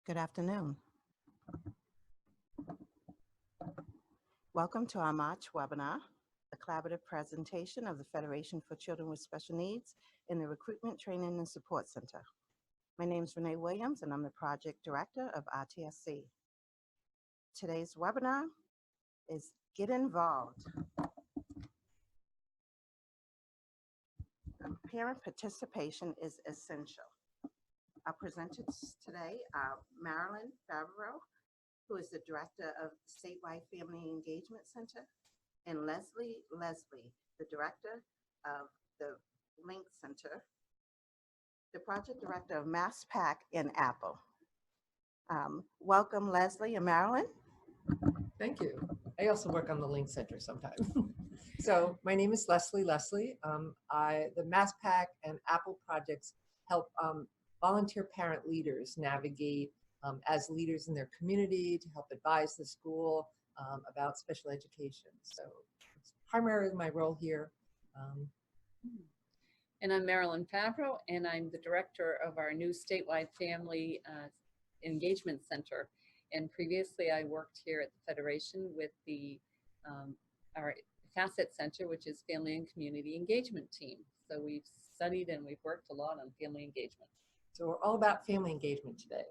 Good afternoon. Welcome to our March webinar, a collaborative presentation of the Federation for Children with Special Needs in the Recruitment, Training, and Support Center. My name is Renee Williams, and I'm the Project Director of RTSC. Today's webinar is Get Involved. Parent participation is essential. Our presenters today are Marilyn Favreau, who is the Director of the Statewide Family Engagement Center, and Leslie, the Director of the Link Center, the Project Director of MassPAC in Apple. Welcome, Leslie and Marilyn. Thank you. I also work on the Link Center sometimes. So my name is Leslie. The MassPAC and Apple projects help volunteer parent leaders navigate as leaders in their community to help advise the school about special education. So it's primarily my role here. And I'm Marilyn Favreau, and I'm the director of our new Statewide Family Engagement Center. And previously I worked here at the Federation with our Facet Center, which is Family and Community Engagement Team. So we've studied and we've worked a lot on family engagement. So we're all about family engagement today.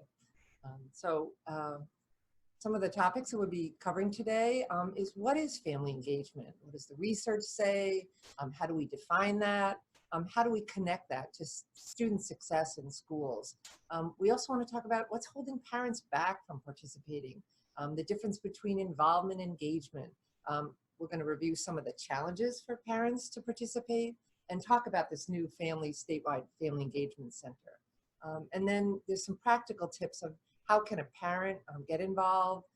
Some of the topics that we'll be covering today is what is family engagement? What does the research say? How do we define that? How do we connect that to student success in schools? We also want to talk about what's holding parents back from participating, the difference between involvement and engagement. We're going to review some of the challenges for parents to participate and talk about this new statewide family engagement center. And then there's some practical tips of how can a parent get involved,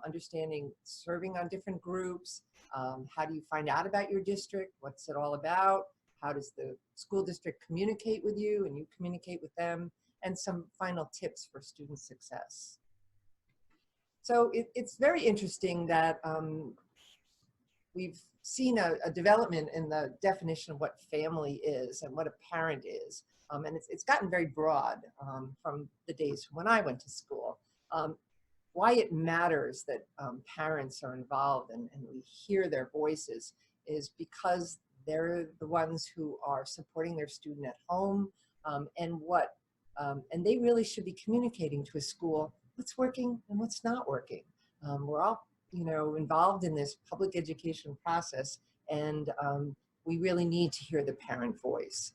understanding serving on different groups, how do you find out about your district, what's it all about, how does the school district communicate with you and you communicate with them, and some final tips for student success. So it's very interesting that we've seen a development in the definition of what family is and what a parent is. And it's gotten very broad from the days when I went to school. Why it matters that parents are involved and we hear their voices is because they're the ones who are supporting their student at home, and they really should be communicating to a school what's working and what's not working. We're all involved in this public education process, and we really need to hear the parent voice.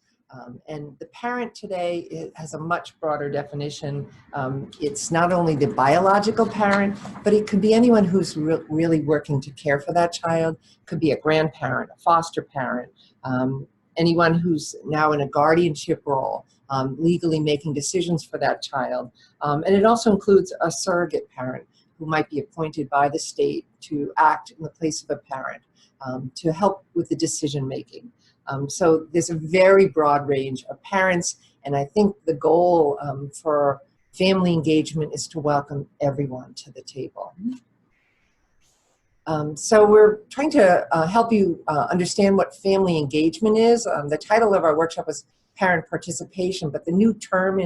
And the parent today has a much broader definition. It's not only the biological parent, but it could be anyone who's really working to care for that child. It could be a grandparent, a foster parent, anyone who's now in a guardianship role, legally making decisions for that child. And it also includes a surrogate parent who might be appointed by the state to act in the place of a parent, to help with the decision making. So there's a very broad range of parents, and I think the goal for family engagement is to welcome everyone to the table. So we're trying to help you understand what family engagement is. The title of our workshop is Parent Participation, but the new term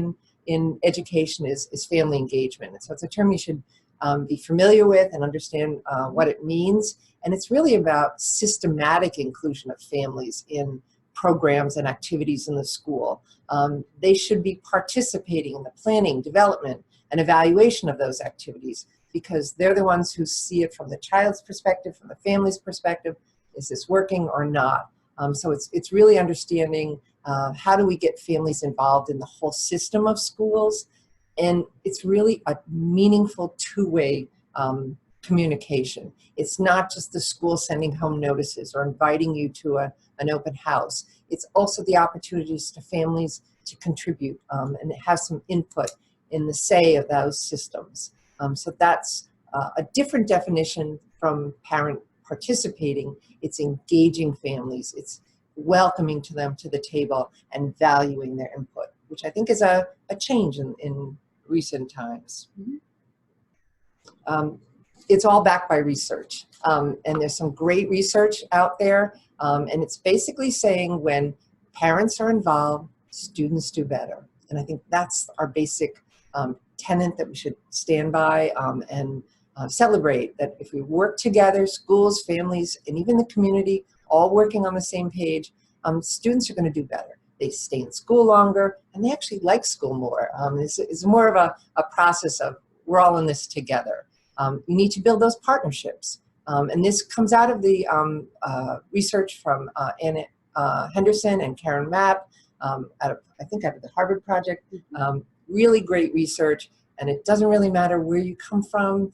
in education is family engagement. And so it's a term you should be familiar with and understand what it means. And it's really about systematic inclusion of families in programs and activities in the school. They should be participating in the planning, development, and evaluation of those activities because they're the ones who see it from the child's perspective, from the family's perspective. Is this working or not? So it's really understanding how do we get families involved in the whole system of schools. And it's really a meaningful two-way communication. It's not just the school sending home notices or inviting you to an open house. It's also the opportunities to families to contribute and have some input in the say of those systems. So that's a different definition from parent participating. It's engaging families. It's welcoming to them to the table and valuing their input, which I think is a change in recent times. It's all backed by research, and there's some great research out there, and it's basically saying when parents are involved, students do better. And I think that's our basic tenet that we should stand by and celebrate, that if we work together, schools, families, and even the community, all working on the same page, students are going to do better. They stay in school longer, and they actually like school more. It's more of a process of we're all in this together. You need to build those partnerships. And this comes out of the research from Anna Henderson and Karen Mapp, I think out of the Harvard Project. Really great research, and it doesn't really matter where you come from,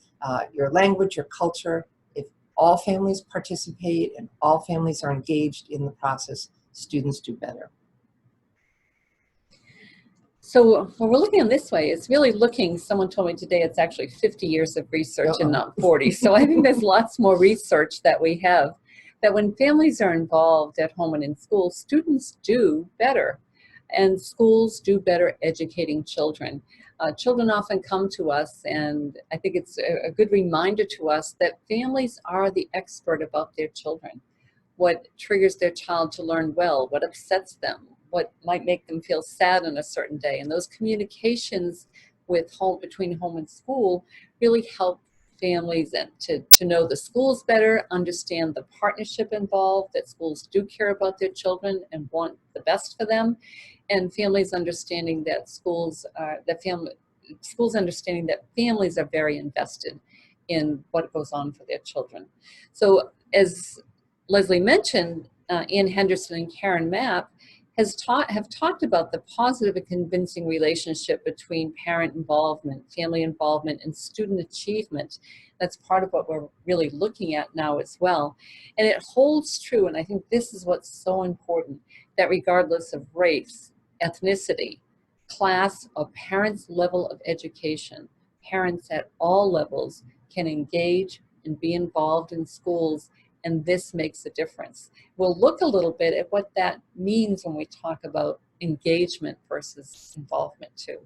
your language, your culture. If all families participate and all families are engaged in the process, students do better. So when we're looking on this way, it's really looking, someone told me today it's actually 50 years of research and not 40. So I think there's lots more research that we have, that when families are involved at home and in school, students do better. And schools do better educating children. Children often come to us, and I think it's a good reminder to us that families are the expert about their children. What triggers their child to learn well, what upsets them, what might make them feel sad on a certain day. And those communications between home and school really help families to know the schools better, understand the partnership involved, that schools do care about their children and want the best for them, and families understanding that schools understanding that families are very invested in what goes on for their children. So as Leslie mentioned, Ann Henderson and Karen Mapp have talked about the positive and convincing relationship between parent involvement, family involvement, and student achievement. That's part of what we're really looking at now as well. And it holds true, and I think this is what's so important, that regardless of race, ethnicity, class, or parents' level of education, parents at all levels can engage and be involved in schools, and this makes a difference. We'll look a little bit at what that means when we talk about engagement versus involvement too.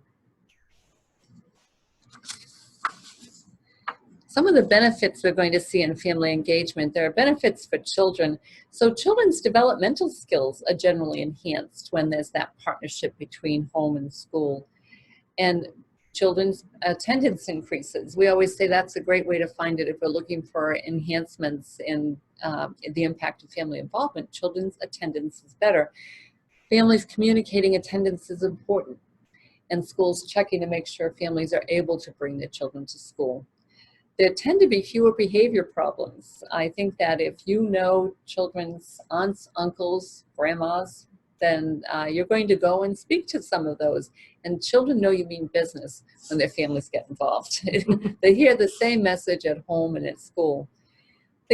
Some of the benefits we're going to see in family engagement, there are benefits for children. So children's developmental skills are generally enhanced when there's that partnership between home and school. And children's attendance increases. We always say that's a great way to find it if we're looking for enhancements in the impact of family involvement. Children's attendance is better. Families communicating attendance is important, and schools checking to make sure families are able to bring their children to school. There tend to be fewer behavior problems. I think that if you know children's aunts, uncles, grandmas, then you're going to go and speak to some of those. And children know you mean business when their families get involved. They hear the same message at home and at school.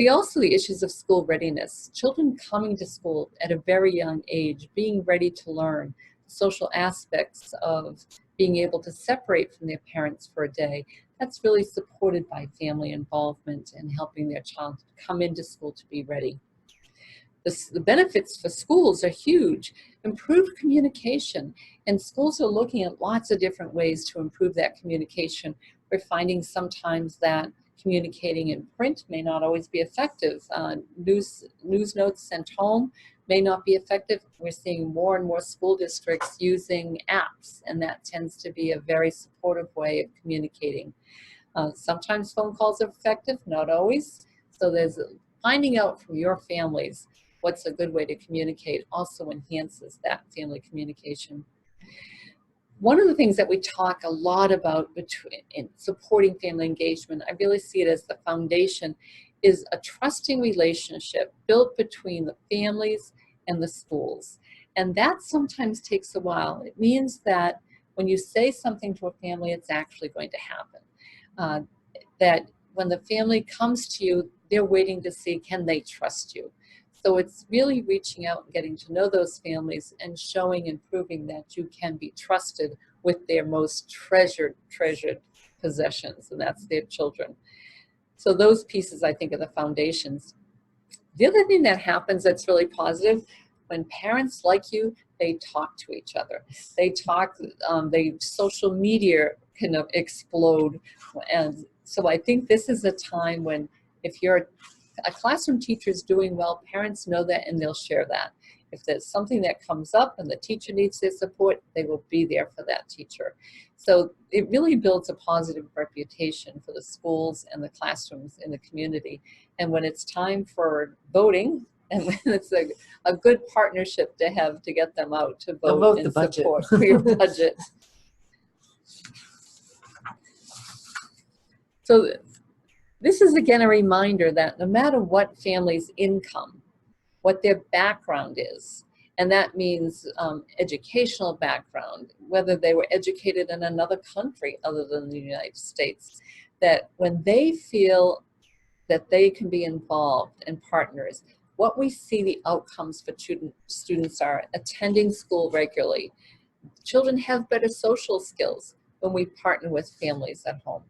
Also the issues of school readiness. Children coming to school at a very young age, being ready to learn, social aspects of being able to separate from their parents for a day. That's really supported by family involvement and helping their child come into school to be ready. The benefits for schools are huge. Improved communication, and schools are looking at lots of different ways to improve that communication. We're finding sometimes that communicating in print may not always be effective. News notes sent home may not be effective. We're seeing more and more school districts using apps, and that tends to be a very supportive way of communicating. Sometimes phone calls are effective, not always. So there's finding out from your families what's a good way to communicate also enhances that family communication. One of the things that we talk a lot about in supporting family engagement, I really see it as the foundation, is a trusting relationship built between the families and the schools. And that sometimes takes a while. It means that when you say something to a family, it's actually going to happen. That when the family comes to you, they're waiting to see, can they trust you? So it's really reaching out and getting to know those families and showing and proving that you can be trusted with their most treasured possessions, and that's their children. So those pieces, I think, are the foundations. The other thing that happens that's really positive, when parents like you, they talk to each other. They talk, social media can explode. And so I think this is a time when if a classroom teacher is doing well, parents know that and they'll share that. If there's something that comes up and the teacher needs their support, they will be there for that teacher. So it really builds a positive reputation for the schools and the classrooms in the community. And when it's time for voting, and when it's a good partnership to have to get them out to vote and support for your budget. So this is again a reminder that no matter what family's income, what their background is, and that means educational background, whether they were educated in another country other than the United States, that when they feel that they can be involved and partners, what we see the outcomes for students are attending school regularly. Children have better social skills when we partner with families at home.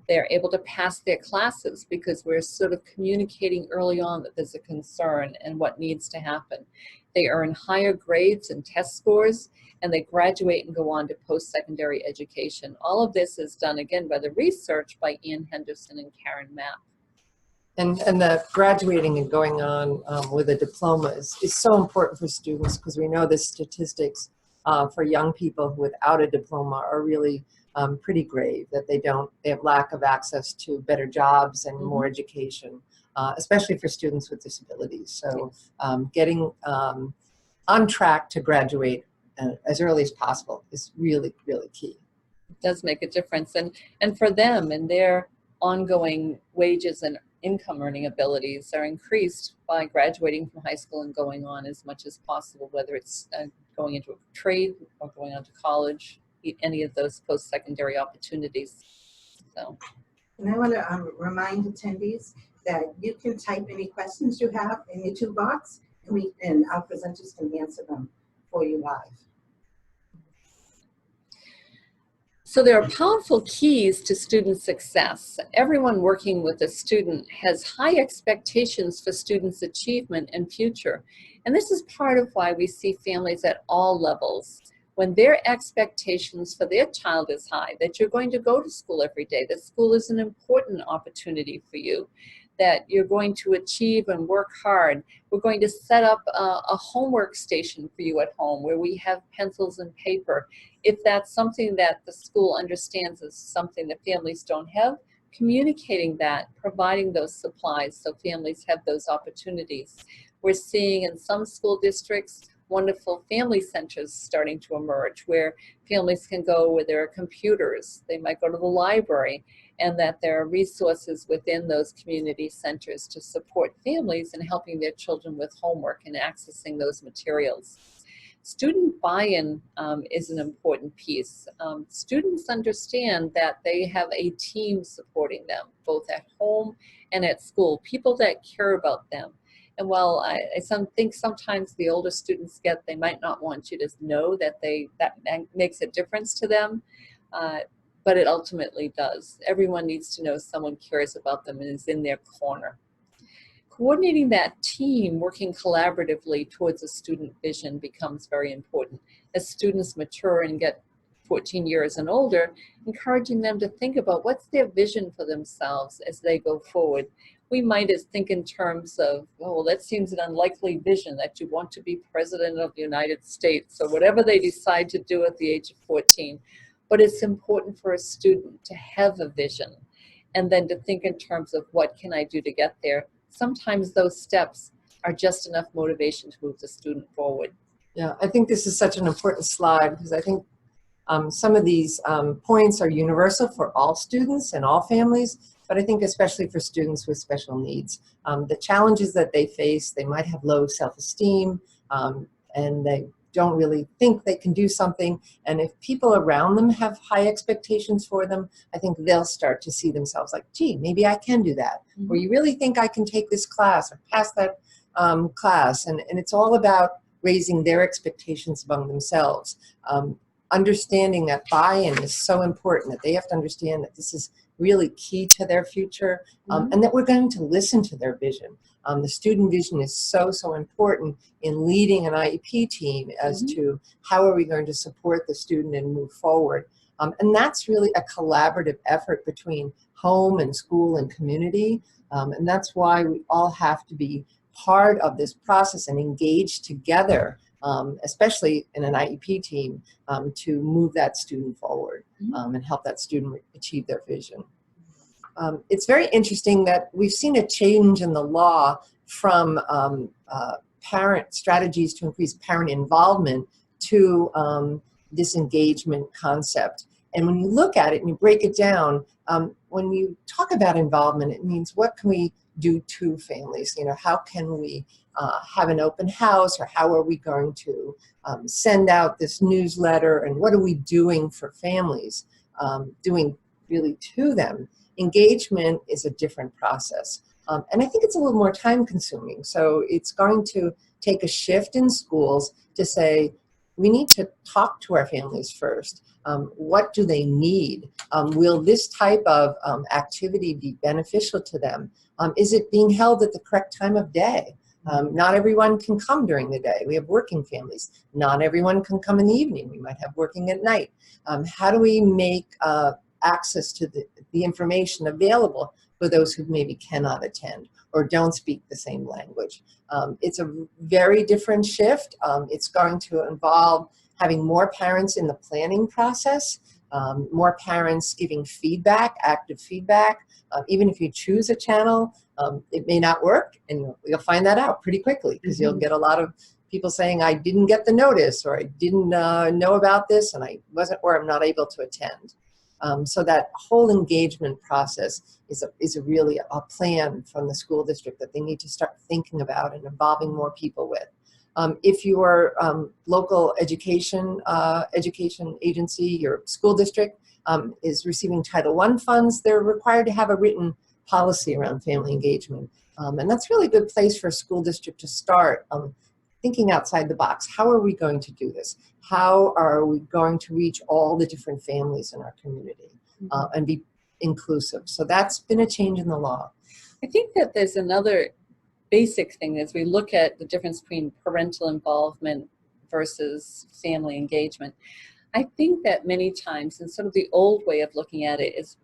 They're able to pass their classes because we're sort of communicating early on that there's a concern and what needs to happen. They earn higher grades and test scores, and they graduate and go on to post-secondary education. All of this is done, again, by the research by Ian Henderson and Karen Mapp. And the graduating and going on with a diploma is so important for students, because we know the statistics for young people without a diploma are really pretty grave, that they have lack of access to better jobs and more education, especially for students with disabilities. So getting on track to graduate as early as possible is really, really key. It does make a difference. And for them and their ongoing wages and income earning abilities are increased by graduating from high school and going on as much as possible, whether it's going into a trade or going on to college, any of those post-secondary opportunities. So, and I want to remind attendees that you can type any questions you have in your toolbox, and our presenters can answer them for you live. So there are powerful keys to student success. Everyone working with a student has high expectations for students' achievement and future. And this is part of why we see families at all levels, when their expectations for their child is high, that you're going to go to school every day, that school is an important opportunity for you, that you're going to achieve and work hard. We're going to set up a homework station for you at home where we have pencils and paper. If that's something that the school understands as something that families don't have, communicating that, providing those supplies so families have those opportunities. We're seeing in some school districts wonderful family centers starting to emerge where families can go with their computers. They might go to the library, and that there are resources within those community centers to support families in helping their children with homework and accessing those materials. Student buy-in is an important piece. Students understand that they have a team supporting them, both at home and at school, people that care about them. And while I think sometimes the older students they might not want you to know that that makes a difference to them, but it ultimately does. Everyone needs to know someone cares about them and is in their corner. Coordinating that team working collaboratively towards a student vision becomes very important. As students mature and get 14 years and older, encouraging them to think about what's their vision for themselves as they go forward. We might think in terms of, oh, well, that seems an unlikely vision that you want to be president of the United States or whatever they decide to do at the age of 14. But it's important for a student to have a vision and then to think in terms of what can I do to get there. Sometimes those steps are just enough motivation to move the student forward. Yeah, I think this is such an important slide because I think some of these points are universal for all students and all families, but I think especially for students with special needs. The challenges that they face, they might have low self-esteem and they don't really think they can do something. And if people around them have high expectations for them, I think they'll start to see themselves like, gee, maybe I can do that. Or you really think I can take this class or pass that class. And it's all about raising their expectations among themselves. Understanding that buy-in is so important, that they have to understand that this is really key to their future, and that we're going to listen to their vision. The student vision is so important in leading an IEP team as to how are we going to support the student and move forward. And that's really a collaborative effort between home and school and community. And that's why we all have to be part of this process and engage together, especially in an IEP team, to move that student forward and help that student achieve their vision. It's very interesting that we've seen a change in the law from parent strategies to increase parent involvement to this engagement concept. And when you look at it and you break it down, when you talk about involvement, it means what can we do to families? You know, how can we have an open house, or how are we going to send out this newsletter, and what are we doing for families, doing really to them? Engagement is a different process. And I think it's a little more time consuming. So it's going to take a shift in schools to say, we need to talk to our families first. What do they need? Will this type of activity be beneficial to them? Is it being held at the correct time of day? Not everyone can come during the day. We have working families. Not everyone can come in the evening. We might have working at night. How do we make access to the information available for those who maybe cannot attend or don't speak the same language? It's a very different shift. It's going to involve having more parents in the planning process, more parents giving feedback, active feedback. Even if you choose a channel, it may not work, and you'll find that out pretty quickly, because you'll get a lot of people saying, I didn't get the notice, or I didn't know about this, and I wasn't, or I'm not able to attend. So that whole engagement process is really a plan from the school district that they need to start thinking about and involving more people with. If your local education agency, your school district is receiving Title I funds, they're required to have a written policy around family engagement. And that's really a good place for a school district to start thinking outside the box. How are we going to do this? How are we going to reach all the different families in our community and be inclusive? So that's been a change in the law. I think that there's another basic thing as we look at the difference between parental involvement versus family engagement. I think that many times, and sort of the old way of looking at it, is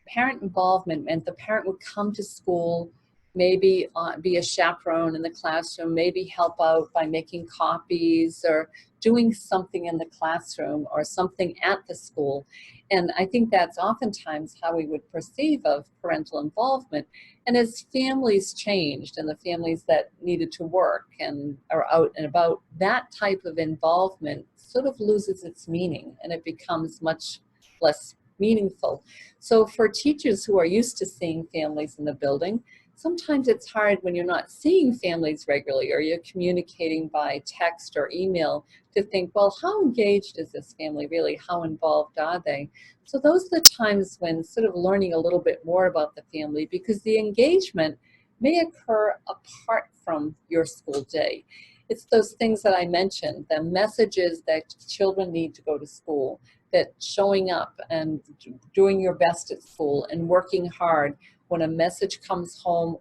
parent involvement meant the parent would come to school, maybe be a chaperone in the classroom, maybe help out by making copies or doing something in the classroom or something at the school. And I think that's oftentimes how we would perceive of parental involvement. And as families changed and the families that needed to work and are out and about, that type of involvement sort of loses its meaning and it becomes much less meaningful. So for teachers who are used to seeing families in the building, sometimes it's hard when you're not seeing families regularly or you're communicating by text or email to think, well, how engaged is this family really? How involved are they? So those are the times when sort of learning a little bit more about the family, because the engagement may occur apart from your school day. It's those things that I mentioned, the messages that children need to go to school, that showing up and doing your best at school and working hard. When a message comes home,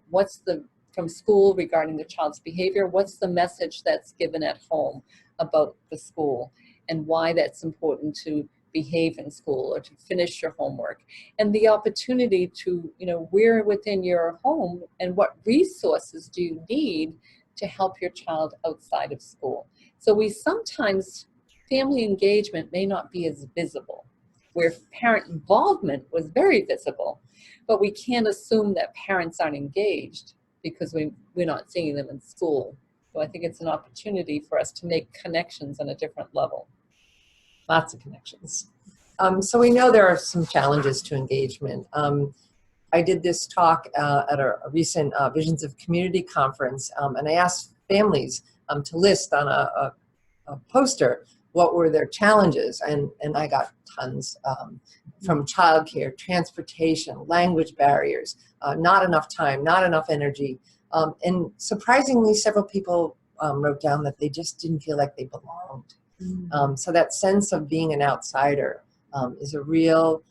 from school regarding the child's behavior, what's the message that's given at home about the school and why that's important to behave in school or to finish your homework, and the opportunity to, where within your home and what resources do you need to help your child outside of school. So family engagement may not be as visible, where parent involvement was very visible, but we can't assume that parents aren't engaged because we're not seeing them in school. So I think it's an opportunity for us to make connections on a different level. Lots of connections. So we know there are some challenges to engagement. I did this talk at a recent Visions of Community conference, and I asked families to list on a poster what were their challenges, and I got tons, from childcare, transportation, language barriers, not enough time, not enough energy, and surprisingly several people wrote down that they just didn't feel like they belonged. So that sense of being an outsider is a real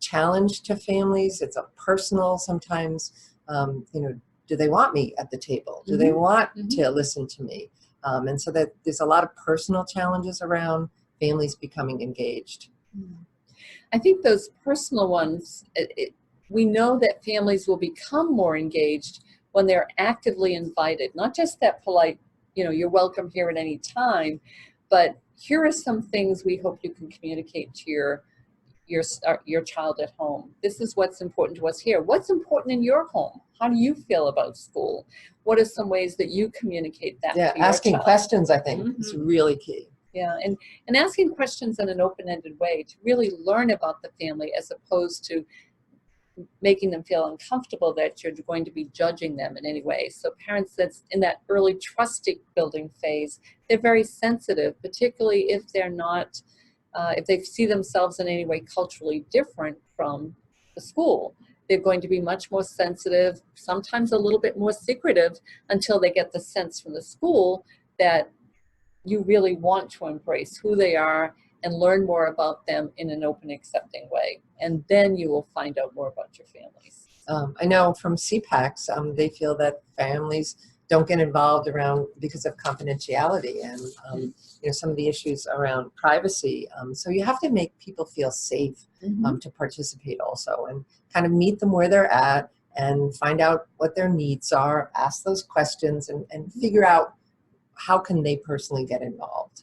challenge to families. It's a personal sometimes, do they want me at the table? Do they want to listen to me? And so that there's a lot of personal challenges around families becoming engaged. I think those personal ones, we know that families will become more engaged when they're actively invited, not just that polite, you're welcome here at any time, but here are some things we hope you can communicate to your child at home. This is what's important to us here. What's important in your home? How do you feel about school? What are some ways that you communicate that Yeah, to your asking child? questions, I think, is really key. Yeah, and asking questions in an open-ended way to really learn about the family as opposed to making them feel uncomfortable that you're going to be judging them in any way. So parents that's in that early trusting building phase, they're very sensitive, particularly if they're not, if they see themselves in any way culturally different from the school. They're going to be much more sensitive, sometimes a little bit more secretive until they get the sense from the school that you really want to embrace who they are and learn more about them in an open, accepting way. And then you will find out more about your families. I know from CPACs, they feel that families don't get involved around because of confidentiality and some of the issues around privacy. So you have to make people feel safe to participate also, and kind of meet them where they're at and find out what their needs are, ask those questions, and figure out how can they personally get involved.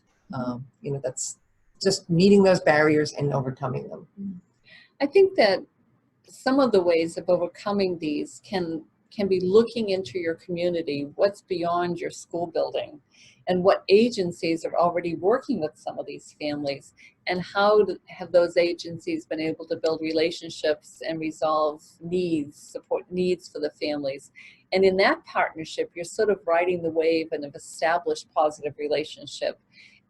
That's just meeting those barriers and overcoming them. I think that some of the ways of overcoming these can be looking into your community, what's beyond your school building, and what agencies are already working with some of these families, and how have those agencies been able to build relationships and resolve needs, support needs for the families. And in that partnership, you're sort of riding the wave and have established positive relationship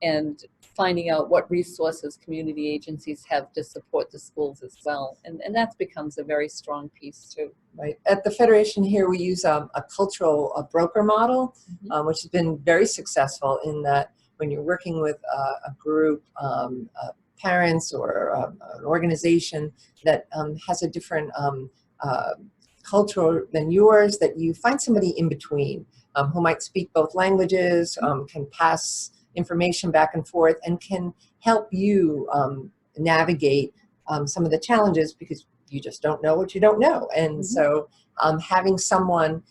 and finding out what resources community agencies have to support the schools as well. And that becomes a very strong piece too. Right. At the Federation here, we use a cultural broker model, which has been very successful in that when you're working with a group, parents or an organization that has a different culture than yours, that you find somebody in between who might speak both languages, can pass information back and forth, and can help you navigate some of the challenges, because you just don't know what you don't know. And so having someone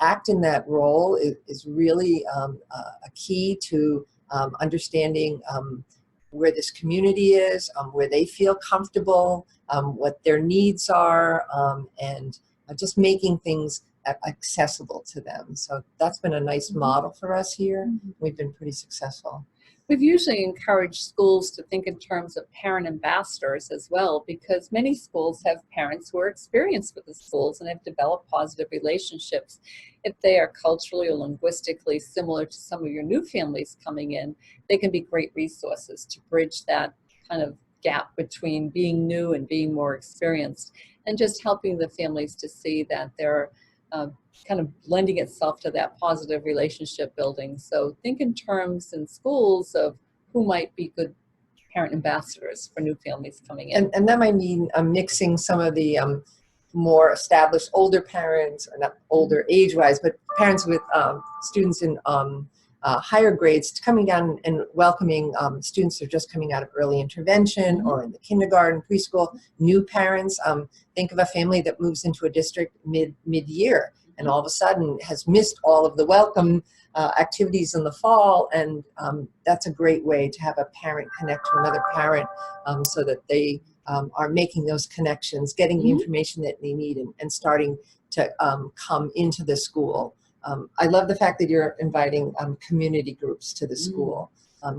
act in that role is really a key to understanding where this community is, where they feel comfortable, what their needs are, and just making things accessible to them. So that's been a nice model for us here. We've been pretty successful. We've usually encouraged schools to think in terms of parent ambassadors as well, because many schools have parents who are experienced with the schools and have developed positive relationships. If they are culturally or linguistically similar to some of your new families coming in, they can be great resources to bridge that kind of gap between being new and being more experienced, and just helping the families to see that they're kind of lending itself to that positive relationship building. So think in terms in schools of who might be good parent ambassadors for new families coming in. And that might mean mixing some of the more established older parents, or not older age-wise, but parents with students in higher grades coming down and welcoming students who are just coming out of early intervention or in the kindergarten, preschool, new parents. Think of a family that moves into a district mid-year and all of a sudden has missed all of the welcome activities in the fall, and that's a great way to have a parent connect to another parent so that they are making those connections, getting the information that they need, and starting to come into the school. I love the fact that you're inviting community groups to the school.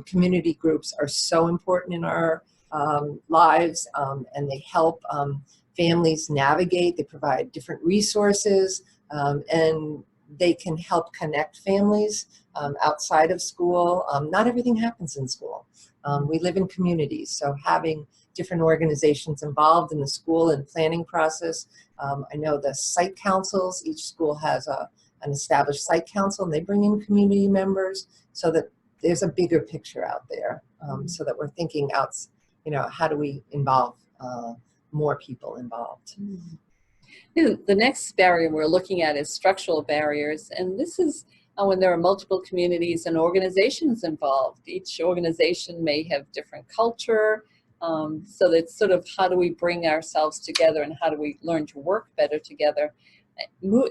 Community groups are so important in our lives, and they help families navigate. They provide different resources, and they can help connect families outside of school. Not everything happens in school. We live in communities, so having different organizations involved in the school and planning process. I know the site councils, each school has an established site council, and they bring in community members so that there's a bigger picture out there, so that we're thinking out, how do we involve more people involved. The next barrier we're looking at is structural barriers, and this is when there are multiple communities and organizations involved. Each organization may have different culture, so that's sort of how do we bring ourselves together and how do we learn to work better together.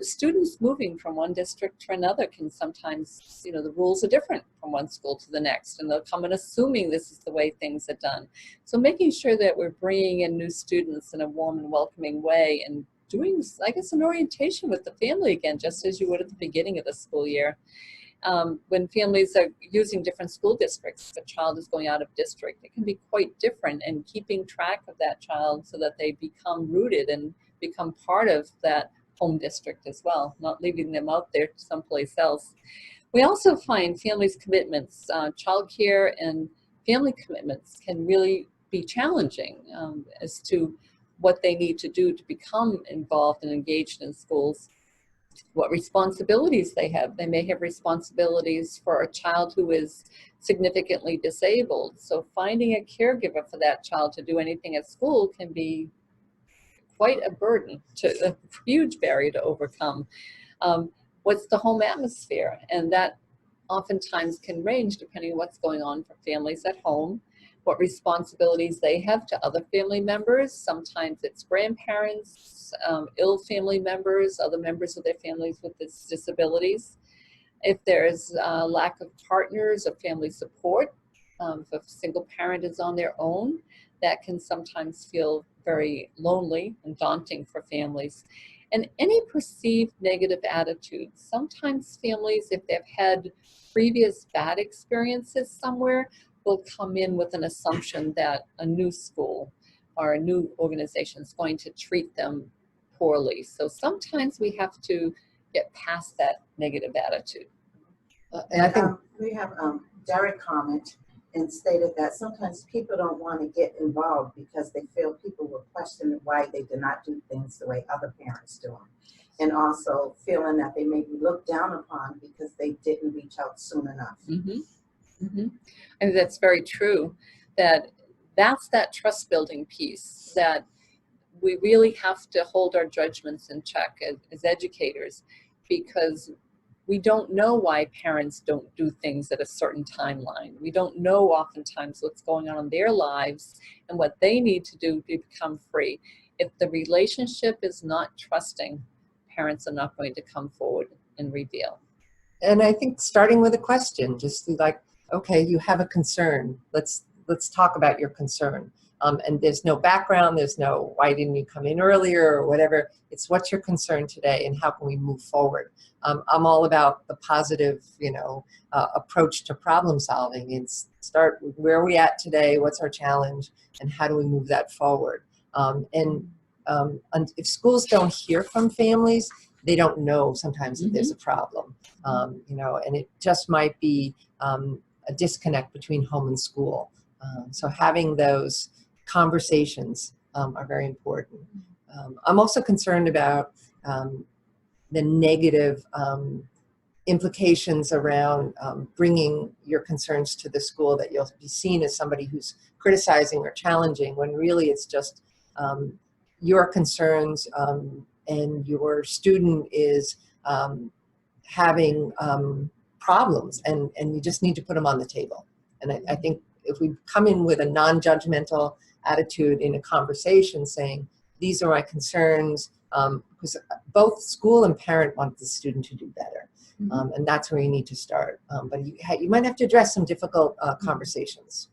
Students moving from one district to another can sometimes, the rules are different from one school to the next, and they'll come in assuming this is the way things are done. So making sure that we're bringing in new students in a warm and welcoming way, and doing, I guess, an orientation with the family again, just as you would at the beginning of the school year. When families are using different school districts, if a child is going out of district, it can be quite different, and keeping track of that child so that they become rooted and become part of that home district as well, not leaving them out there someplace else. We also find families' commitments, childcare and family commitments can really be challenging as to what they need to do to become involved and engaged in schools, what responsibilities they have. They may have responsibilities for a child who is significantly disabled. So finding a caregiver for that child to do anything at school can be quite a burden, a huge barrier to overcome. What's the home atmosphere? And that oftentimes can range depending on what's going on for families at home, what responsibilities they have to other family members. Sometimes it's grandparents, ill family members, other members of their families with disabilities. If there's a lack of partners or family support, if a single parent is on their own, that can sometimes feel very lonely and daunting for families. And any perceived negative attitudes. Sometimes families, if they've had previous bad experiences somewhere, will come in with an assumption that a new school or a new organization is going to treat them poorly. So sometimes we have to get past that negative attitude. And I think we have Derek comment and stated that sometimes people don't want to get involved because they feel people will question why they do not do things the way other parents do them. And also feeling that they may be looked down upon because they didn't reach out soon enough. Mm-hmm. Mm-hmm. I think that's very true. That's that trust building piece that we really have to hold our judgments in check as educators, because we don't know why parents don't do things at a certain timeline. We don't know oftentimes what's going on in their lives and what they need to do to become free. If the relationship is not trusting, parents are not going to come forward and reveal. And I think starting with a question, just like, okay, you have a concern. Let's talk about your concern. And there's no background. There's no, why didn't you come in earlier or whatever. It's what's your concern today and how can we move forward? I'm all about the positive, approach to problem solving, and start with where are we at today? What's our challenge? And how do we move that forward? And if schools don't hear from families, they don't know sometimes that there's a problem, and it just might be a disconnect between home and school. So having those conversations are very important. I'm also concerned about the negative implications around bringing your concerns to the school, that you'll be seen as somebody who's criticizing or challenging, when really it's just your concerns and your student is having problems, and you just need to put them on the table. And I think if we come in with a non-judgmental attitude in a conversation saying, these are my concerns, because both school and parent want the student to do better. And that's where you need to start. But you might have to address some difficult conversations.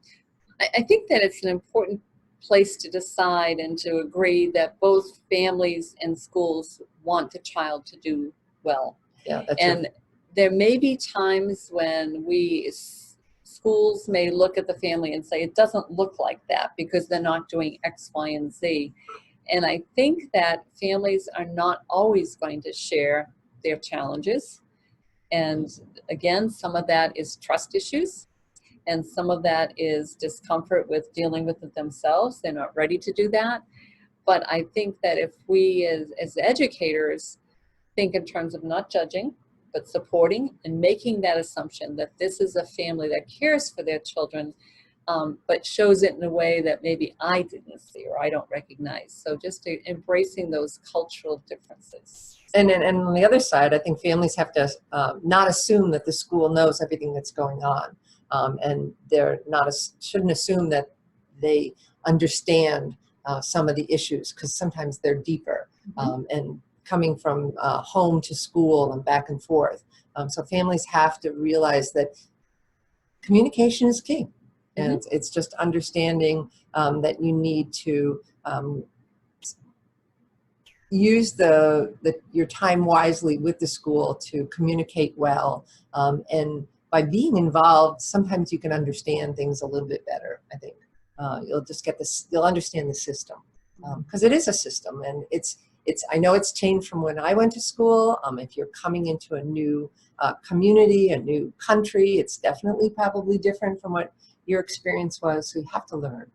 I think that it's an important place to decide and to agree that both families and schools want the child to do well. Yeah, that's and there may be times when schools may look at the family and say, it doesn't look like that because they're not doing X, Y, and Z. And I think that families are not always going to share their challenges. And again, some of that is trust issues, and some of that is discomfort with dealing with it themselves. They're not ready to do that. But I think that if we as educators think in terms of not judging, but supporting and making that assumption that this is a family that cares for their children, but shows it in a way that maybe I didn't see or I don't recognize. So just embracing those cultural differences. And on the other side, I think families have to not assume that the school knows everything that's going on. And shouldn't assume that they understand some of the issues, because sometimes they're deeper. And coming from home to school and back and forth. So families have to realize that communication is key. And it's just understanding that you need to use your time wisely with the school to communicate well. And by being involved, sometimes you can understand things a little bit better, I think. You'll just get this, you'll understand the system. Because it is a system, and I know it's changed from when I went to school. If you're coming into a new community, a new country, it's definitely probably different from what your experience was. So you have to learn.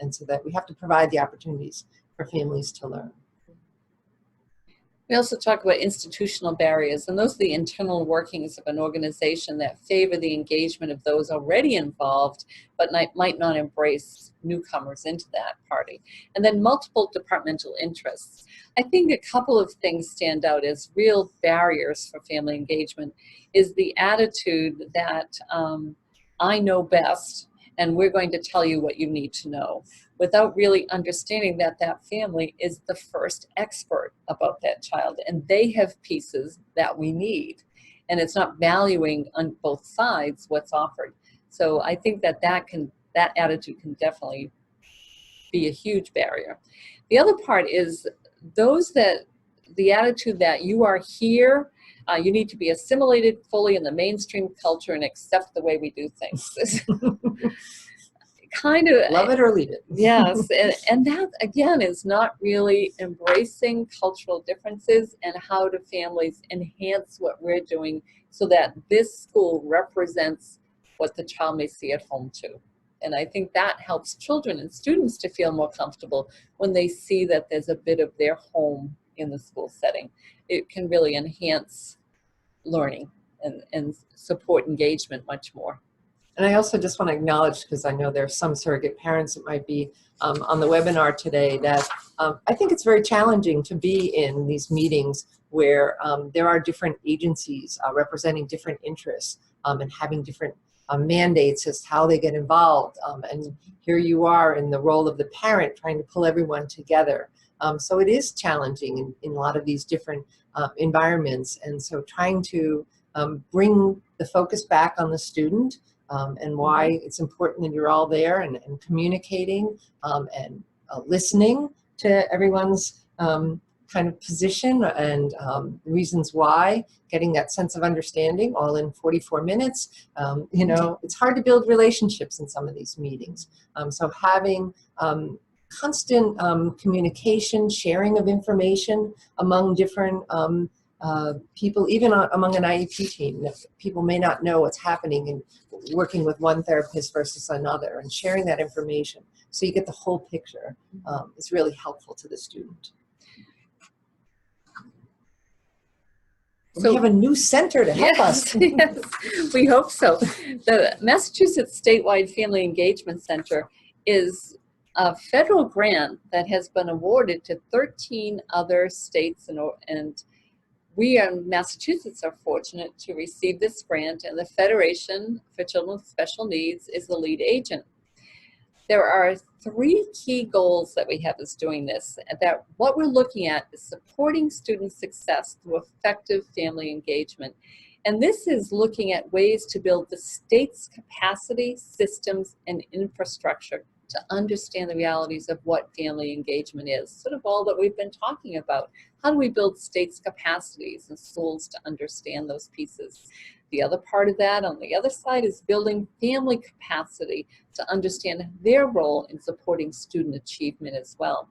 And so that we have to provide the opportunities for families to learn. We also talk about institutional barriers, and those are the internal workings of an organization that favor the engagement of those already involved, but might not embrace newcomers into that party. And then multiple departmental interests. I think a couple of things stand out as real barriers for family engagement is the attitude that I know best, and we're going to tell you what you need to know, without really understanding that that family is the first expert about that child, and they have pieces that we need. And it's not valuing on both sides what's offered. So I think that that attitude can definitely be a huge barrier. The other part is the attitude that you are here, you need to be assimilated fully in the mainstream culture and accept the way we do things. Kind of love it or leave it. Yes, and that again is not really embracing cultural differences and how do families enhance what we're doing so that this school represents what the child may see at home too. And I think that helps children and students to feel more comfortable when they see that there's a bit of their home in the school setting. It can really enhance learning and support engagement much more. And I also just want to acknowledge, because I know there are some surrogate parents that might be on the webinar today, that I think it's very challenging to be in these meetings where there are different agencies representing different interests and having different mandates as to how they get involved. And here you are in the role of the parent trying to pull everyone together. So it is challenging in a lot of these different environments. And so trying to bring the focus back on the student and why it's important that you're all there and communicating and listening to everyone's kind of position and reasons why, getting that sense of understanding all in 44 minutes. You know, it's hard to build relationships in some of these meetings. So having constant communication, sharing of information among different people, even among an IEP team. People may not know what's happening in working with one therapist versus another, and sharing that information so you get the whole picture is really helpful to the student. So we have a new center to help us. Yes, we hope so. The Massachusetts Statewide Family Engagement Center is a federal grant that has been awarded to 13 other states, and we in Massachusetts are fortunate to receive this grant, and the Federation for Children with Special Needs is the lead agent. There are 3 key goals that we have as doing this, and that what we're looking at is supporting student success through effective family engagement. And this is looking at ways to build the state's capacity, systems, and infrastructure to understand the realities of what family engagement is, sort of all that we've been talking about. How do we build states' capacities and schools to understand those pieces? The other part of that on the other side is building family capacity to understand their role in supporting student achievement as well.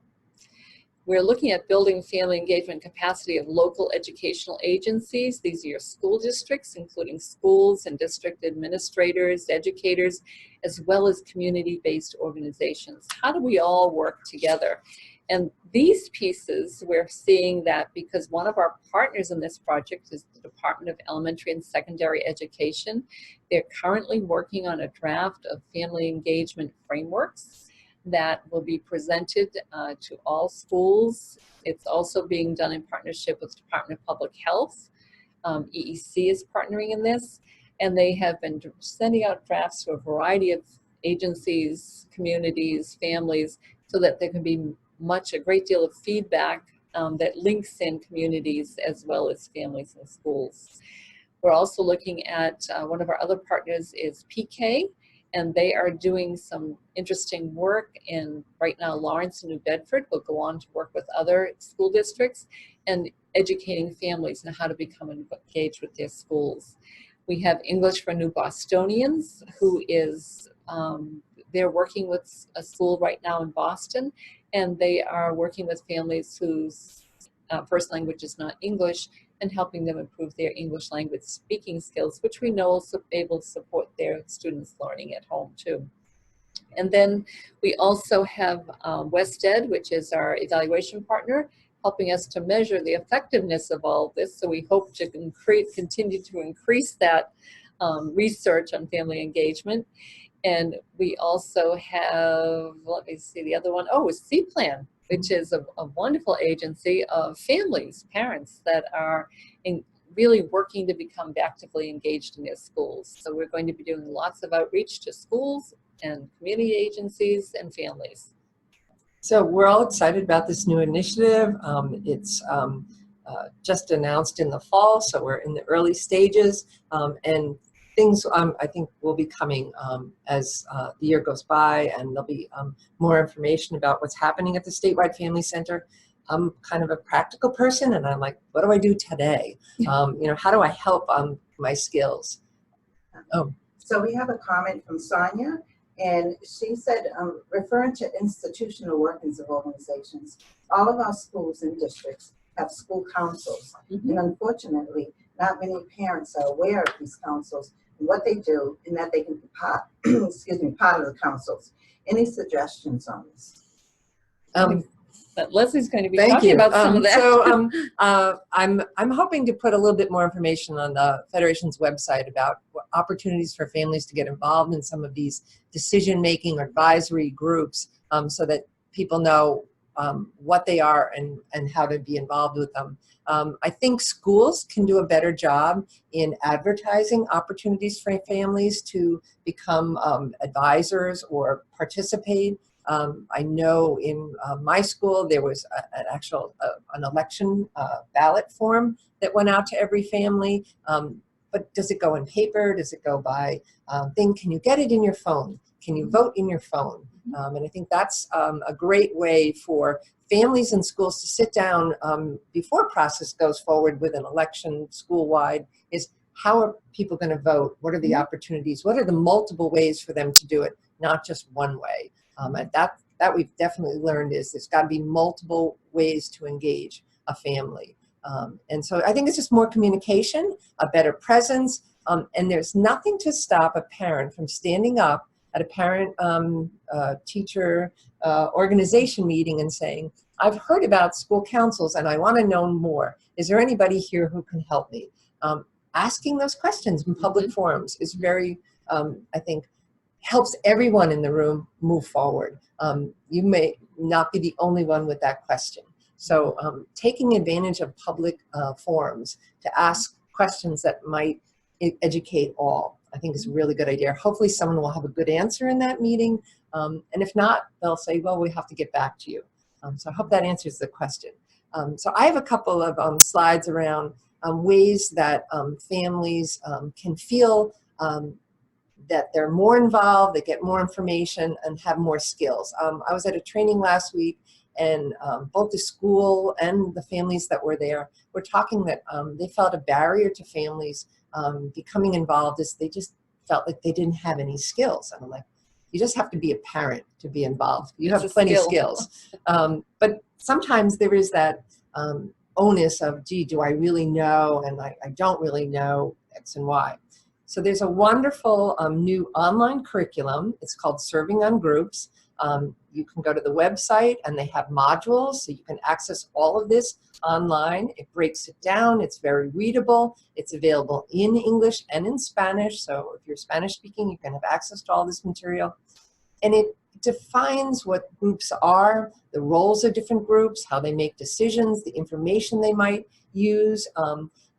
We're looking at building family engagement capacity of local educational agencies. These are your school districts, including schools and district administrators, educators, as well as community-based organizations. How do we all work together? And these pieces, we're seeing that because one of our partners in this project is the Department of Elementary and Secondary Education. They're currently working on a draft of family engagement frameworks that will be presented to all schools. It's also being done in partnership with the Department of Public Health. EEC is partnering in this, and they have been sending out drafts to a variety of agencies, communities, families, so that there can be a great deal of feedback that links in communities as well as families and schools. We're also looking at one of our other partners is PK, and they are doing some interesting work in right now Lawrence and New Bedford. Will go on to work with other school districts and educating families on how to become engaged with their schools. We have English for New Bostonians, who is they're working with a school right now in Boston, and they are working with families whose first language is not English and helping them improve their English language speaking skills, which we know will be able to support their students learning at home too. And then we also have WestEd, which is our evaluation partner, helping us to measure the effectiveness of all of this. So we hope to continue to increase that research on family engagement. And we also have, let me see the other one. Oh, is C-Plan, which is a wonderful agency of families, parents that are really working to become actively engaged in their schools. So we're going to be doing lots of outreach to schools and community agencies and families. So we're all excited about this new initiative. It's just announced in the fall, so we're in the early stages, and things I think will be coming as the year goes by, and there'll be more information about what's happening at the Statewide Family Center. I'm kind of a practical person, and I'm like, what do I do today? How do I help my skills? Oh. So we have a comment from Sonia, and she said, referring to institutional workings of organizations, all of our schools and districts have school councils, and unfortunately, not many parents are aware of these councils and what they do, and that they can be part, part of the councils. Any suggestions on this? But Leslie's going to be talking about some of that. So I'm hoping to put a little bit more information on the Federation's website about opportunities for families to get involved in some of these decision-making or advisory groups, so that people know what they are and how to be involved with them. I think schools can do a better job in advertising opportunities for families to become advisors or participate. I know in my school there was an election ballot form that went out to every family. But does it go in paper? Does it go by thing? Can you get it in your phone? Can you vote in your phone? And I think that's a great way for families and schools to sit down before process goes forward with an election school-wide, is how are people going to vote? What are the opportunities? What are the multiple ways for them to do it, not just one way? And that we've definitely learned is there's got to be multiple ways to engage a family. And so I think it's just more communication, a better presence, and there's nothing to stop a parent from standing up at a parent teacher organization meeting and saying, I've heard about school councils and I want to know more. Is there anybody here who can help me? Asking those questions in public forums is very, I think, helps everyone in the room move forward. You may not be the only one with that question. So taking advantage of public forums to ask questions that might educate all, I think is a really good idea. Hopefully someone will have a good answer in that meeting. And if not, they'll say, well, we have to get back to you. So I hope that answers the question. So I have a couple of slides around ways that families can feel that they're more involved, they get more information, and have more skills. I was at a training last week, and both the school and the families that were there were talking that they felt a barrier to families becoming involved is they just felt like they didn't have any skills. And I'm like, you just have to be a parent to be involved. You have plenty of skills. But sometimes there is that onus of, gee, do I really know? And I don't really know X and Y. So there's a wonderful new online curriculum. It's called Serving on Groups. You can go to the website and they have modules, so you can access all of this online. It breaks it down. It's very readable. It's available in English and in Spanish. So if you're Spanish speaking, you can have access to all this material. And it defines what groups are, the roles of different groups, how they make decisions, the information they might use.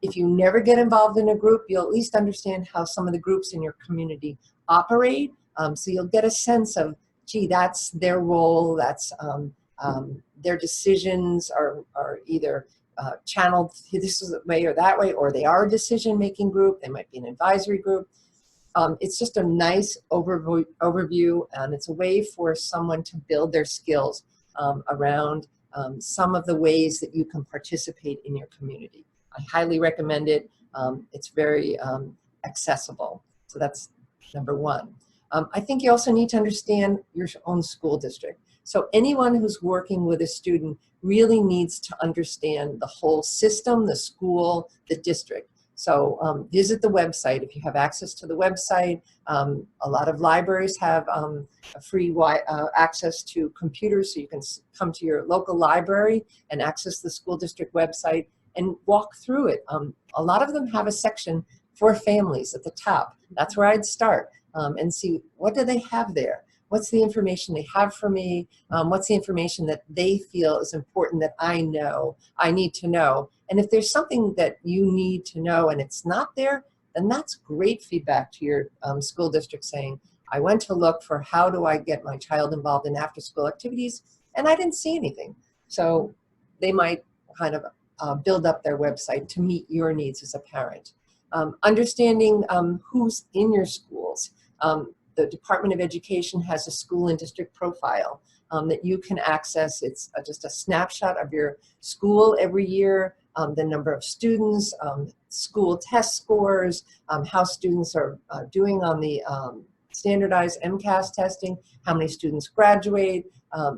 If you never get involved in a group, you'll at least understand how some of the groups in your community operate. So you'll get a sense of, gee, that's their role, that's their decisions are either channeled this way or that way, or they are a decision-making group. They might be an advisory group. It's just a nice overview, and it's a way for someone to build their skills around some of the ways that you can participate in your community. I highly recommend it. It's very accessible. So that's number one. I think you also need to understand your own school district. So anyone who's working with a student really needs to understand the whole system, the school, the district. So visit the website if you have access to the website. A lot of libraries have a free access to computers, so you can come to your local library and access the school district website and walk through it. A lot of them have a section for families at the top. That's where I'd start and see, what do they have there? What's the information they have for me? What's the information that they feel is important that I need to know? And if there's something that you need to know and it's not there, then that's great feedback to your school district saying, I went to look for how do I get my child involved in after-school activities, and I didn't see anything. So they might kind of build up their website to meet your needs as a parent. Understanding who's in your schools. The Department of Education has a school and district profile that you can access. It's just a snapshot of your school every year, the number of students, school test scores, how students are doing on the standardized MCAS testing, how many students graduate.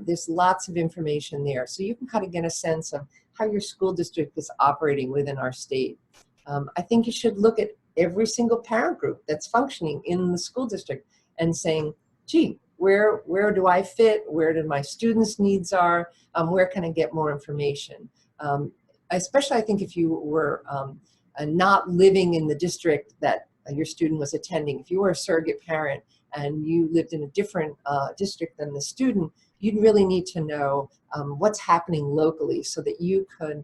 There's lots of information there. So you can kind of get a sense of how your school district is operating within our state. I think you should look at every single parent group that's functioning in the school district and saying, gee, where do I fit? Where do my students' needs are? Where can I get more information? Especially, I think if you were not living in the district that your student was attending, if you were a surrogate parent and you lived in a different district than the student, you'd really need to know what's happening locally so that you could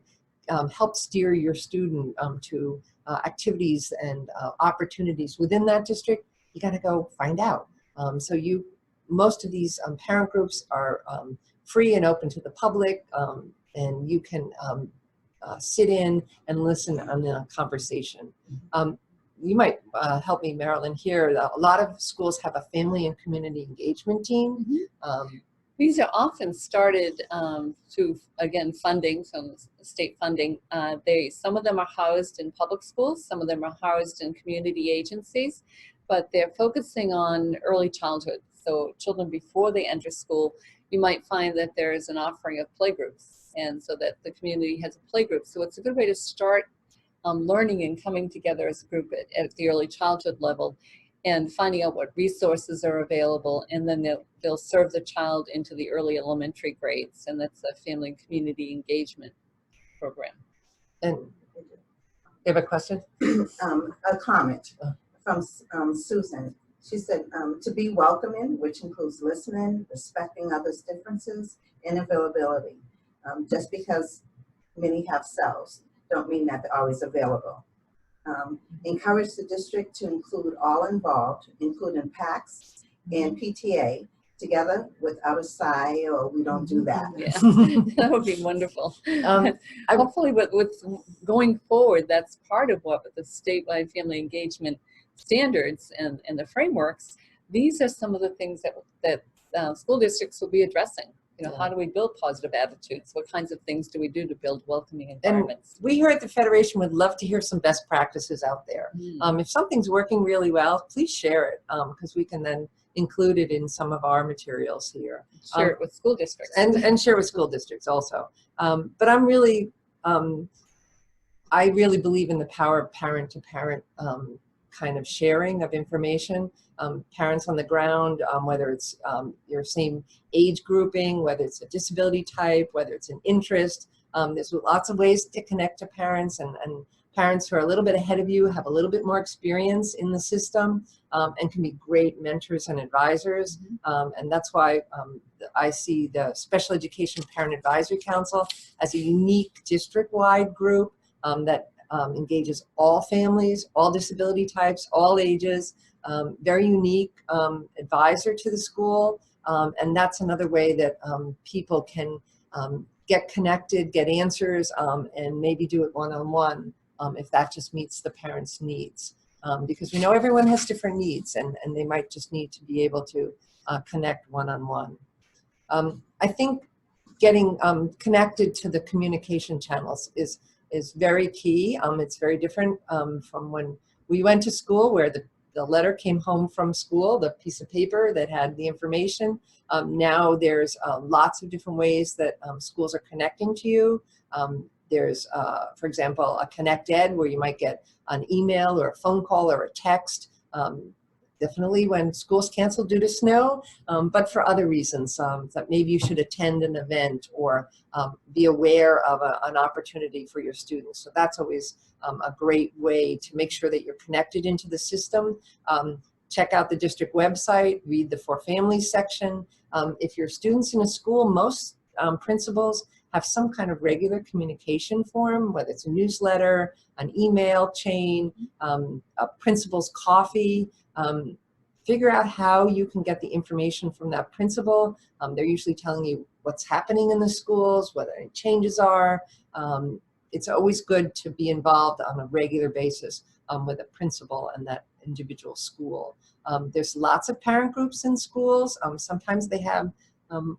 help steer your student to activities and opportunities within that district. You got to go find out. Most of these parent groups are free and open to the public, and you can sit in and listen on a conversation. You might help me, Marilyn, here. A lot of schools have a family and community engagement team. These are often started through, again, funding, from state funding. Some of them are housed in public schools, some of them are housed in community agencies, but they're focusing on early childhood. So children before they enter school, you might find that there is an offering of playgroups, and so that the community has a playgroup. So it's a good way to start learning and coming together as a group at the early childhood level, and finding out what resources are available, and then they'll serve the child into the early elementary grades, and that's a family and community engagement program. And you have a question? A comment from Susan. She said, to be welcoming, which includes listening, respecting others' differences, and availability. Just because many have cells don't mean that they're always available. Encourage the district to include all involved, including PACs and PTA, together without a sigh or we don't do that. Yeah, that would be wonderful. Hopefully with going forward, that's part of what the statewide family engagement standards and the frameworks, these are some of the things that school districts will be addressing. You know, how do we build positive attitudes? What kinds of things do we do to build welcoming environments? And we here at the Federation would love to hear some best practices out there. If something's working really well, please share it, because we can then include it in some of our materials here. Share it with school districts. And share with school districts also. But I'm really, I really believe in the power of parent-to-parent kind of sharing of information. Parents on the ground, whether it's your same age grouping, whether it's a disability type, whether it's an interest. There's lots of ways to connect to parents, and parents who are a little bit ahead of you have a little bit more experience in the system and can be great mentors and advisors. And that's why I see the Special Education Parent Advisory Council as a unique district-wide group that engages all families, all disability types, all ages, very unique advisor to the school. And that's another way that people can get connected, get answers, and maybe do it one-on-one if that just meets the parents' needs. Because we know everyone has different needs, and they might just need to be able to connect one-on-one. I think getting connected to the communication channels is very key. It's very different from when we went to school, where the letter came home from school, the piece of paper that had the information. Now there's lots of different ways that schools are connecting to you. There's, for example, a Connect Ed, where you might get an email or a phone call or a text. Definitely when schools cancel due to snow, but for other reasons, that maybe you should attend an event or be aware of an opportunity for your students. So that's always a great way to make sure that you're connected into the system. Check out the district website, read the For Families section. If your students in a school, most principals have some kind of regular communication form, whether it's a newsletter, an email chain, a principal's coffee. Figure out how you can get the information from that principal. They're usually telling you what's happening in the schools, what any changes are. It's always good to be involved on a regular basis with a principal and that individual school. There's lots of parent groups in schools. Sometimes they have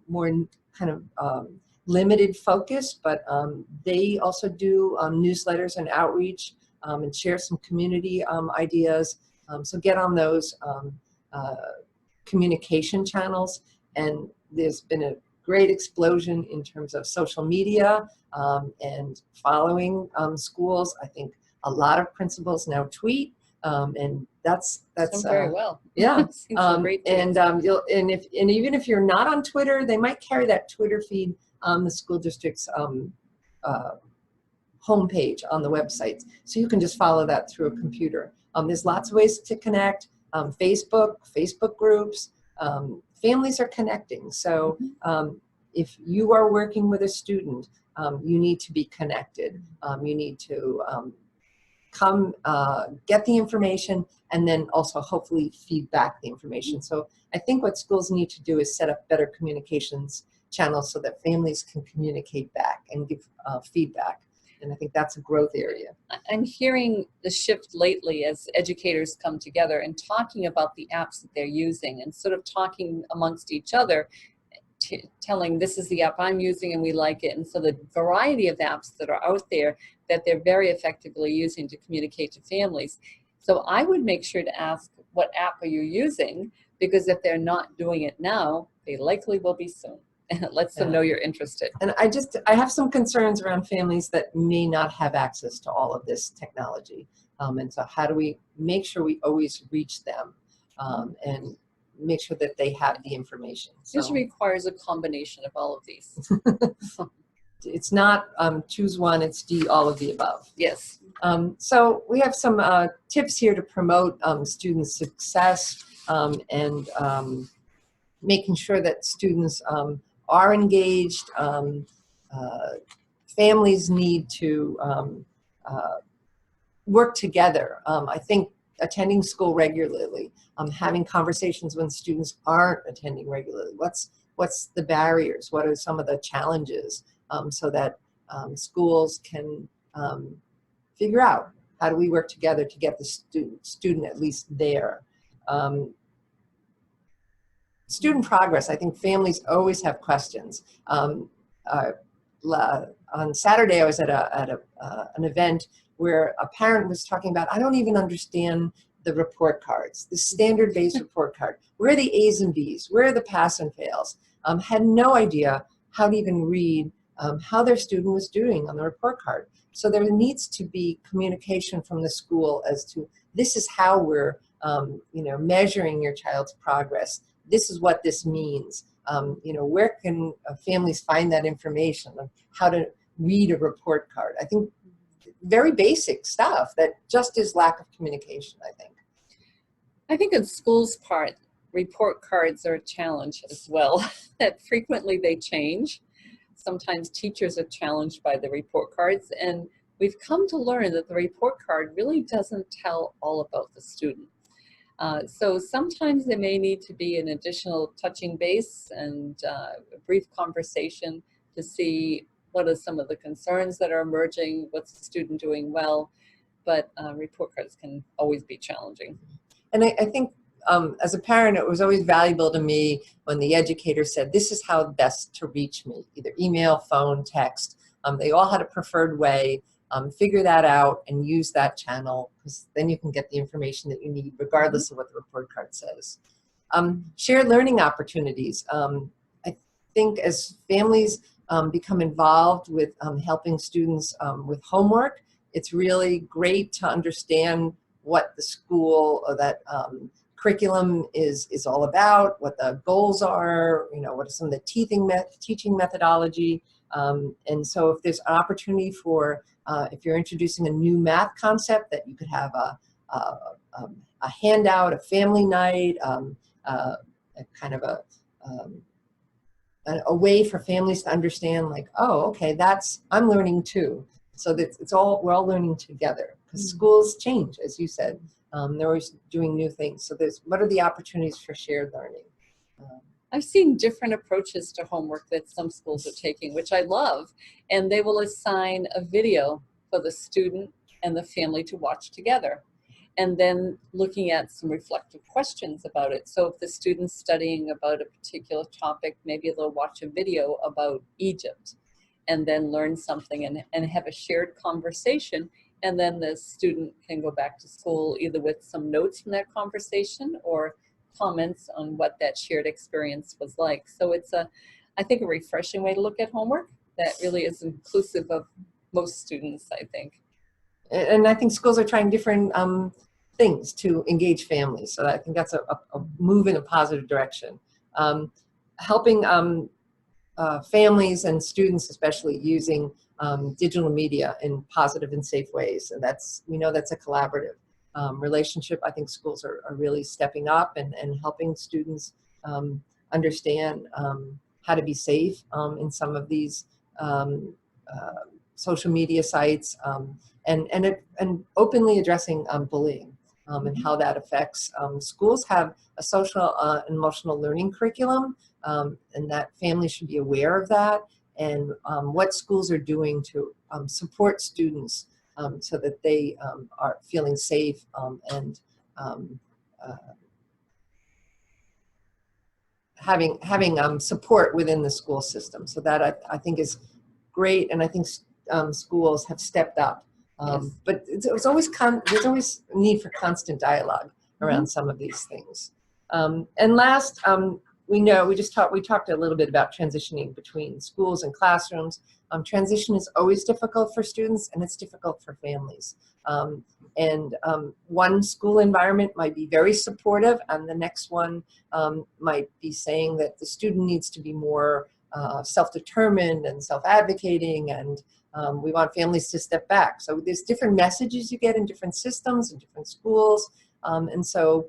more kind of limited focus, but they also do newsletters and outreach and share some community ideas. So get on those communication channels. And there's been a great explosion in terms of social media and following schools. I think a lot of principals now tweet, and that's very well. Yeah. Great and even if you're not on Twitter, they might carry that Twitter feed on the school district's homepage on the website, so you can just follow that through a computer. There's lots of ways to connect. Facebook groups. Families are connecting. So if you are working with a student, you need to be connected. You need to come get the information and then also hopefully feed back the information. So I think what schools need to do is set up better communications channels so that families can communicate back and give feedback. And I think that's a growth area. I'm hearing the shift lately as educators come together and talking about the apps that they're using and sort of talking amongst each other, telling this is the app I'm using and we like it. And so the variety of apps that are out there that they're very effectively using to communicate to families. So I would make sure to ask, what app are you using? Because if they're not doing it now, they likely will be soon. And it lets them know you're interested. And I have some concerns around families that may not have access to all of this technology. And so how do we make sure we always reach them and make sure that they have the information? So, this requires a combination of all of these. It's not choose one, it's all of the above. Yes. So we have some tips here to promote student success and making sure that students are engaged. Families need to work together. I think attending school regularly, having conversations when students aren't attending regularly. What's the barriers? What are some of the challenges so that schools can figure out how do we work together to get the student at least there. Student progress, I think families always have questions. On Saturday, I was at an event where a parent was talking about, I don't even understand the report cards, the standard-based report card. Where are the A's and B's? Where are the pass and fails? Had no idea how to even read how their student was doing on the report card. So there needs to be communication from the school as to, this is how we're measuring your child's progress. This is what this means. Where can families find that information on how to read a report card? I think very basic stuff that just is lack of communication, I think. I think in schools' part, report cards are a challenge as well, that frequently they change. Sometimes teachers are challenged by the report cards, and we've come to learn that the report card really doesn't tell all about the student. So sometimes there may need to be an additional touching base and a brief conversation to see what are some of the concerns that are emerging, what's the student doing well, but report cards can always be challenging. And I think as a parent, it was always valuable to me when the educator said, this is how best to reach me, either email, phone, text. They all had a preferred way. Figure that out and use that channel, because then you can get the information that you need regardless of what the report card says. Shared learning opportunities. I think as families become involved with helping students with homework, it's really great to understand what the school or that curriculum is all about, what the goals are, what are some of the teaching methodology. And so if there's an opportunity for, if you're introducing a new math concept, that you could have a handout, a family night, a kind of a way for families to understand, like, oh, okay, I'm learning too. So that we're all learning together, because schools change, as you said. They're always doing new things. So what are the opportunities for shared learning? I've seen different approaches to homework that some schools are taking, which I love. And they will assign a video for the student and the family to watch together, and then looking at some reflective questions about it. So if the student's studying about a particular topic, maybe they'll watch a video about Egypt and then learn something and have a shared conversation. And then the student can go back to school either with some notes from that conversation or comments on what that shared experience was like. So it's I think, a refreshing way to look at homework that really is inclusive of most students, I think. And I think schools are trying different things to engage families. So I think that's a move in a positive direction. Helping families and students, especially, using digital media in positive and safe ways. And we know that's a collaborative relationship. I think schools are really stepping up and helping students understand how to be safe in some of these social media sites, and openly addressing bullying and how that affects. Schools have a social and emotional learning curriculum, and that families should be aware of that, and what schools are doing to support students so that they are feeling safe and having support within the school system. So that I think is great, and I think schools have stepped up. Yes. But there's always a need for constant dialogue around some of these things. And last, we talked a little bit about transitioning between schools and classrooms. Transition is always difficult for students, and it's difficult for families. One school environment might be very supportive, and the next one might be saying that the student needs to be more self-determined and self-advocating, and we want families to step back. So there's different messages you get in different systems and different schools, and so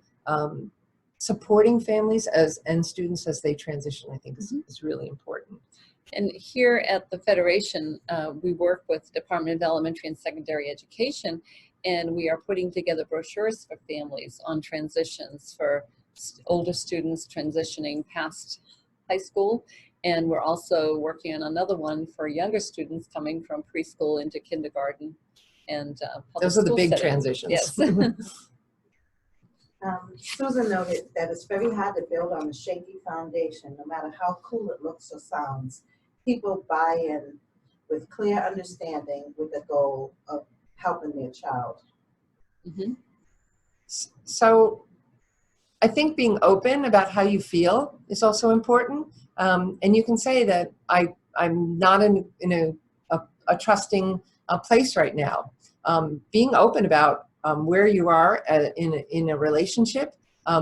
supporting families and students as they transition, I think, is really important. And here at the Federation, we work with Department of Elementary and Secondary Education, and we are putting together brochures for families on transitions for older students transitioning past high school. And we're also working on another one for younger students coming from preschool into kindergarten and public Those are the school big setting. transitions. Yes. Susan noted that it's very hard to build on a shaky foundation, no matter how cool it looks or sounds. People buy in with clear understanding with the goal of helping their child. So I think being open about how you feel is also important. And you can say that I'm not in a trusting place right now. Being open about where you are in a relationship,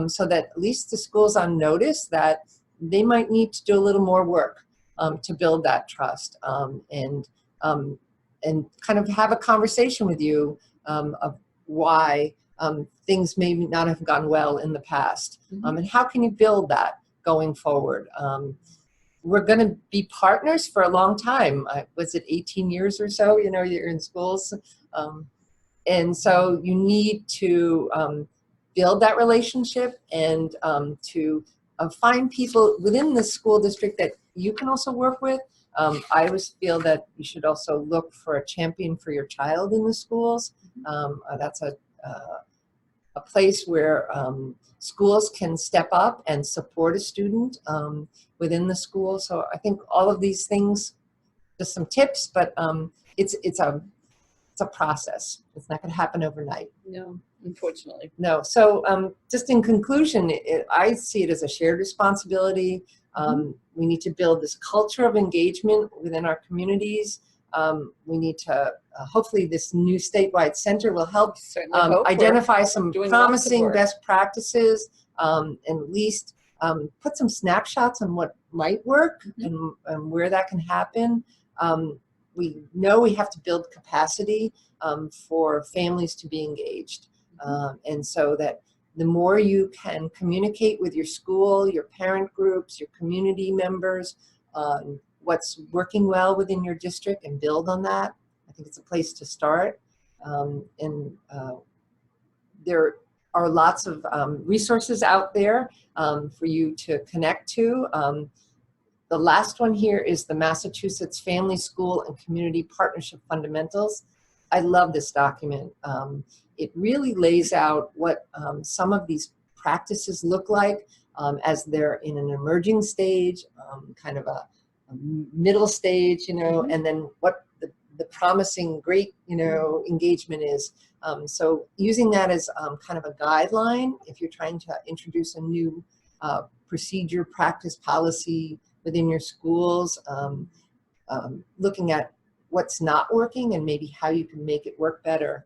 so that at least the school's on notice that they might need to do a little more work to build that trust, and kind of have a conversation with you of why things may not have gone well in the past, and how can you build that going forward. We're going to be partners for a long time. Was it 18 years or so? You're in schools. And so you need to build that relationship and to find people within the school district that you can also work with, I always feel that you should also look for a champion for your child in the schools. That's a place where schools can step up and support a student within the school. So I think all of these things, just some tips, but it's a process. It's not going to happen overnight. No, unfortunately. No. So just in conclusion, I see it as a shared responsibility. We need to build this culture of engagement within our communities. We need to, hopefully this new statewide center will help Certainly hope we're identify some doing lots of promising work. best practices, and at least put some snapshots on what might work and where that can happen. We know we have to build capacity for families to be engaged. And so that the more you can communicate with your school, your parent groups, your community members, what's working well within your district and build on that, I think it's a place to start. There are lots of resources out there for you to connect to. The last one here is the Massachusetts Family, School, and Community Partnership Fundamentals. I love this document. It really lays out what some of these practices look like as they're in an emerging stage, kind of a middle stage, you know, and then what the promising great, you know, engagement is. So using that as kind of a guideline, if you're trying to introduce a new procedure, practice, policy within your schools, looking at what's not working and maybe how you can make it work better.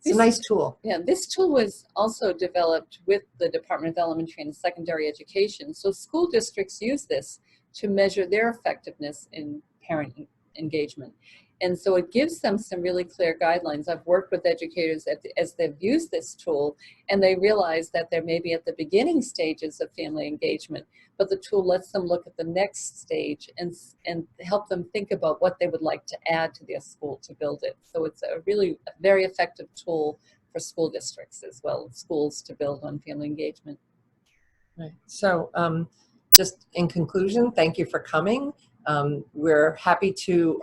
It's a nice tool. Yeah, this tool was also developed with the Department of Elementary and Secondary Education. So school districts use this to measure their effectiveness in parent engagement. And so it gives them some really clear guidelines. I've worked with educators as they've used this tool, and they realize that they're maybe at the beginning stages of family engagement, but the tool lets them look at the next stage and help them think about what they would like to add to their school to build it. So it's a very effective tool for school districts as well as schools to build on family engagement. Right. So just in conclusion, thank you for coming. We're happy to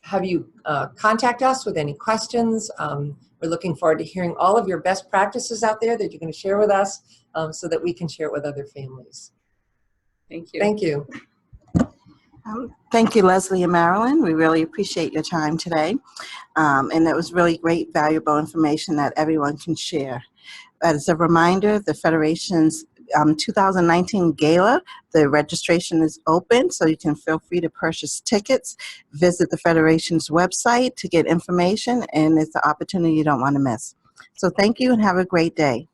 have you contact us with any questions. We're looking forward to hearing all of your best practices out there that you're going to share with us so that we can share it with other families. Thank you. Thank you. Thank you, Leslie and Marilyn. We really appreciate your time today. And that was really great, valuable information that everyone can share. As a reminder, the Federation's 2019 Gala, the registration is open, so you can feel free to purchase tickets. Visit the Federation's website to get information, and it's an opportunity you don't want to miss. So thank you and have a great day.